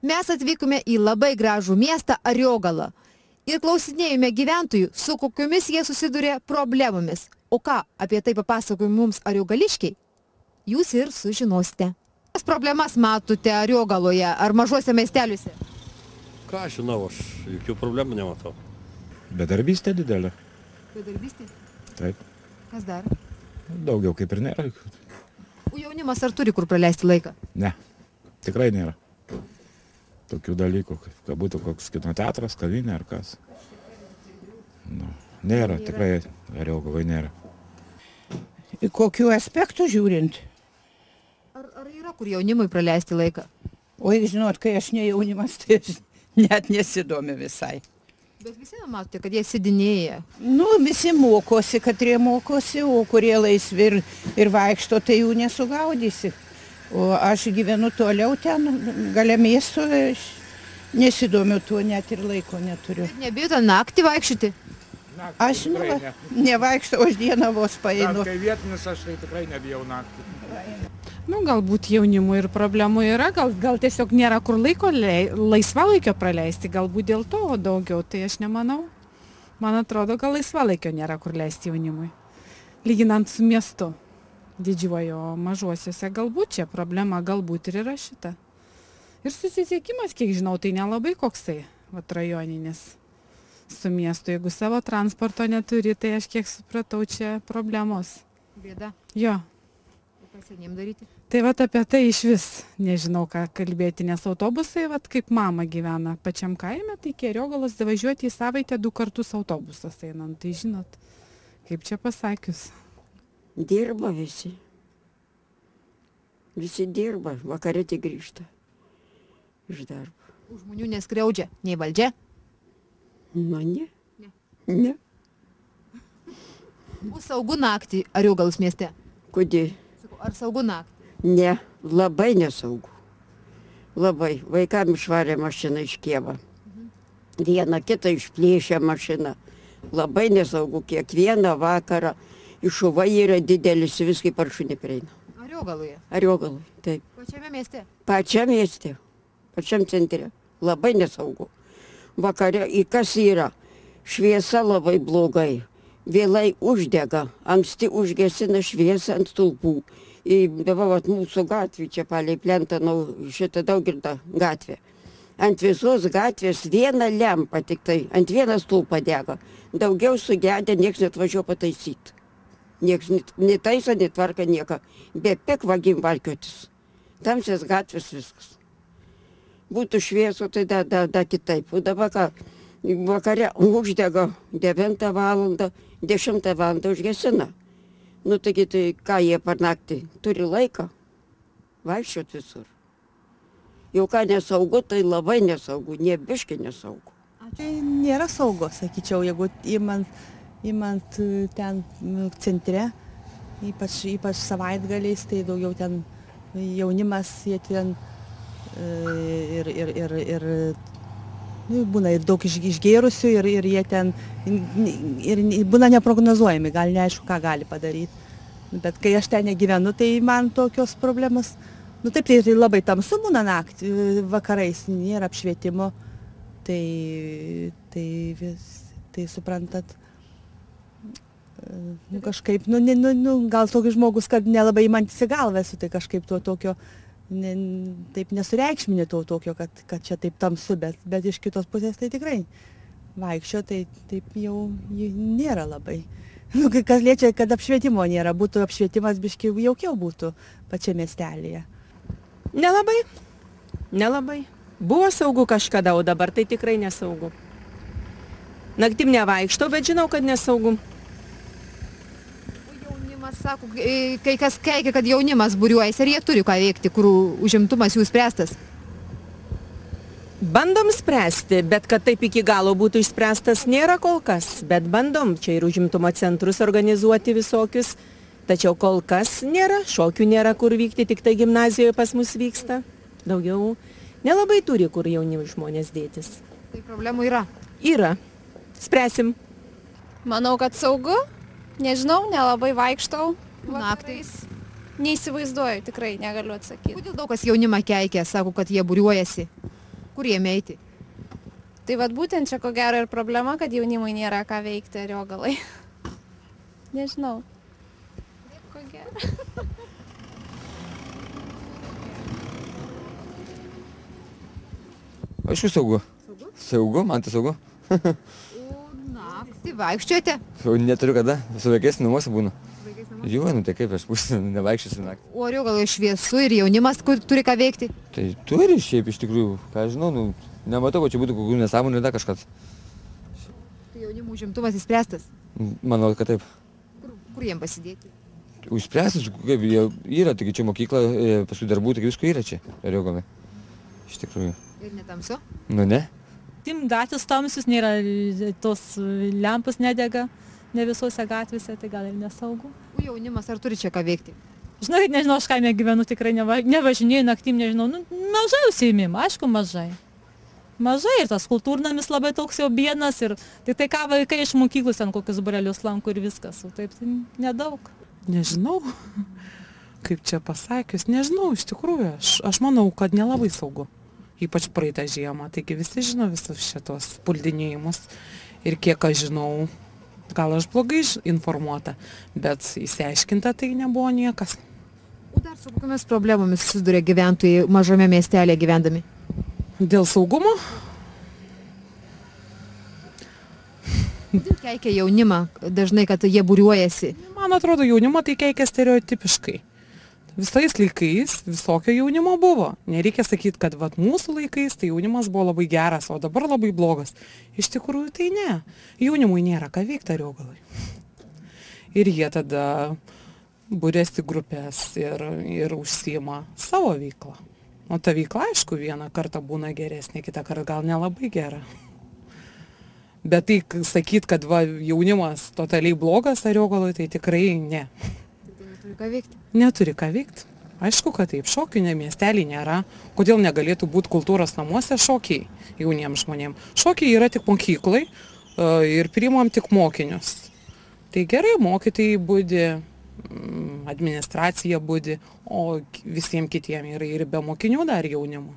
Mes atvykome į labai gražų miestą Ariogalą ir klausinėjome gyventojų, su kokiomis jie susidūrė problemomis. O ką apie tai papasakojo mums ariogališkiai, jūs ir sužinosite. Kas problemas matote Ariogaloje ar mažuose miesteliuose? Ką žinau, aš jokių problemų nematau. Bedarbystė didelė. Bedarbystė? Taip. Kas dar? Daugiau kaip ir nėra. O jaunimas ar turi kur praleisti laiką? Ne, tikrai nėra. Tokių dalykų, kad būtų koks kino teatras, kavinė ar kas. Nu, nėra, tikrai Ariogaloj nėra. Kokiu aspektu žiūrint? Ar yra kur jaunimui praleisti laiką? Oi, žinot, kai aš ne jaunimas, tai aš net nesidomi visai. Bet visi matote, kad jie sidinėja. Nu, visi mokosi, katrie mokosi, o kurie laisvi ir vaikšto, tai jų nesugaudysi. O aš gyvenu toliau ten, gale miesto, aš nesidomiu tuo, net ir laiko neturiu. Nebijote naktį vaikščioti? Aš nevaikštau, aš dieną vos paeinu. Kai vietinis aš tai tikrai nebijau naktį. Nu, galbūt jaunimui ir problemų yra, gal tiesiog nėra kur laisvalaikio praleisti, galbūt dėl to daugiau, tai aš nemanau. Man atrodo, gal laisvalaikio nėra kur leisti jaunimui, lyginant su miestu. Didžiuoju, mažuosiuose galbūt čia problema, galbūt ir yra šita. Ir susisiekimas, kiek žinau, tai nelabai koksai, rajoninis su miestu. Jeigu savo transporto neturi, tai aš kiek supratau, čia problemos. Bėda. Jo. Ką seniem daryti? Tai apie tai iš vis nežinau, ką kalbėti, nes autobusai, kaip mama gyvena pačiam kaime, tai iki Ariogalos važiuoti į savaitę 2 kartus autobusas einant. Tai žinot, kaip čia pasakius. Dirba visi. Visi dirba, vakarė tik grįžta iš darbo. Žmonių neskriaudžia, nei valdžia? Nu, ne. Bus saugu naktį Ariogalos mieste? Kodėl? Ar saugu naktį? Ne, labai nesaugu. Labai. Vaikam išvarė mašiną iš Kijevo. Vieną kitą išplėšė mašiną. Labai nesaugu, kiekvieną vakarą. Išuvai yra didelis, viskai par šunį prieina. Ariogaloje? Ariogaloj, taip. Pačiame mieste? Pačiame mieste, pačiam centre. Labai nesaugu. Vakare, kas yra? Šviesa labai blogai. Vėlai uždega, anksti užgesina šviesą ant stulpų. Mūsų gatvė, čia palei plentą, šitą Daugirdą gatvę. Ant visos gatvės viena lempa tik tai, ant vieną stulpą dega. Daugiau sugedę, nieks net važiuoja pataisyti. Nieks netaiso, netvarka nieko. Bepik vagim valkiotis. Tamsias gatvės viskas. Būtų šviesu, tai da kitaip. O dabar ką, vakare uždega 9 valandą, 10 valandą užgesina. Nu taigi, tai ką jie per naktį turi laiką vaikščioti visur. Jau ką nesaugu, tai labai nesaugu, nebiškai nesaugu. Tai nėra saugo, sakyčiau, jeigu imant ten centre, ypač savaitgaliais, tai daugiau ten jaunimas, jie ten ir būna ir daug išgėrusių ir jie ten ir būna neprognozuojami, gal neaišku, ką gali padaryti. Bet kai aš ten negyvenu, tai man tokios problemos, taip, tai labai tamsu būna naktį, vakarais, nėra apšvietimo, tai suprantat, kažkaip, gal toks žmogus, kad nelabai įmantis į galvą esu, tai kažkaip to tokio, taip nesureikšminė to tokio, kad čia taip tamsu, bet iš kitos pusės tai tikrai vaikščio, tai taip jau nėra labai. Kas liečia, kad apšvietimo nėra, būtų apšvietimas biškai jaukiau būtų pačiame miestelėje. Nelabai. Buvo saugu kažkada, o dabar tai tikrai nesaugu. Naktim nevaikštau, bet žinau, kad nesaugu. Jaunimas sako, kai kas keikia, kad jaunimas būriuojasi, ar jie turi ką veikti, kur užimtumas jų spręstas? Bandom spręsti, bet kad taip iki galo būtų išspręstas nėra kol kas. Bet bandom čia ir užimtumo centrus organizuoti visokius. Tačiau kol kas nėra, šokių nėra kur vykti, tik tai gimnazijoje pas mus vyksta. Daugiau nelabai turi kur jauni žmonės dėtis. Tai problemų yra. Yra. Spręsim. Manau, kad saugu. Nežinau, nelabai vaikštau. Naktais. Neįsivaizduoju, tikrai negaliu atsakyti. Kodėl daug kas jaunimą keikia, sako, kad jie būriuojasi? Kur jie eiti? Tai vad būtent čia ko gero ir problema, kad jaunimui nėra ką veikti Ariogaloj. Nežinau. Ko gero. Aišku, saugu. Saugu, man tai saugu. Naktį vaikščiojate? Neturiu kada, su vaikais namuose būnu. Jo, nu tai kaip aš pusę nevaikščiosiu naktį. O Ariogaloje šviesu ir jaunimas turi ką veikti? Tai turi šiaip iš tikrųjų, ką žinau, nu, nematau, kad čia būtų kokių nesąmonių, dar kažkas. Tai jaunimo užimtumas įspręstas? Manau, kad taip. Kur jiem pasidėti? Užspręstas, kaip jie yra, taigi čia mokykla, paskui darbų, taigi visko yra čia, Ariogaloje. Iš tikrųjų. Ir netamsu? Nu ne. Tim gatvės tamsius, nėra tos lempos nedega, ne visose gatvėse, tai gal ir nesaugu. O jaunimas ar turi čia ką veikti? Žinokit, nežinau, aš kaime gyvenu, tikrai nevažinėjau naktim, nežinau, nu, mažai užsiėmimų, aišku, mažai. Mažai ir tas kultūrnamis labai toks jau bienas ir tai ką vaikai iš mokyklos ten kokius burelius lanko ir viskas, o taip tai nedaug. Nežinau, kaip čia pasakius, nežinau, iš tikrųjų, aš manau, kad nelabai saugu. Ypač praeitą žiemą, taigi visi žino visus šitos puldinėjimus ir kiek aš žinau, gal aš blogai informuota, bet įsiaiškinta tai nebuvo niekas. O dar su kokiamis problemomis susiduria gyventojai mažame miestelėje gyvendami? Dėl saugumo? Kodėl keikia jaunimą dažnai, kad jie būriuojasi? Man atrodo, jaunimą tai keikia stereotipiškai. Visais laikais visokio jaunimo buvo. Nereikia sakyti, kad vat, mūsų laikais tai jaunimas buvo labai geras, o dabar labai blogas. Iš tikrųjų tai ne. Jaunimui nėra ką veikti Ariogaloj. Ir jie tada būrėsi grupės ir užsiima savo veiklą. O ta veikla, aišku, vieną kartą būna geresnė, kitą kartą gal nelabai gera. Bet tai sakyti, kad va, jaunimas totaliai blogas Ariogaloj, tai tikrai ne. Neturi ką veikti? Neturi ką veikti. Aišku, kad taip, šokių miestelį nėra. Kodėl negalėtų būti kultūros namuose šokiai jauniems žmonėms? Šokiai yra tik mokyklai ir priimam tik mokinius. Tai gerai, mokytojai budi, administracija budi, o visiems kitiems yra ir be mokinių dar jaunimo.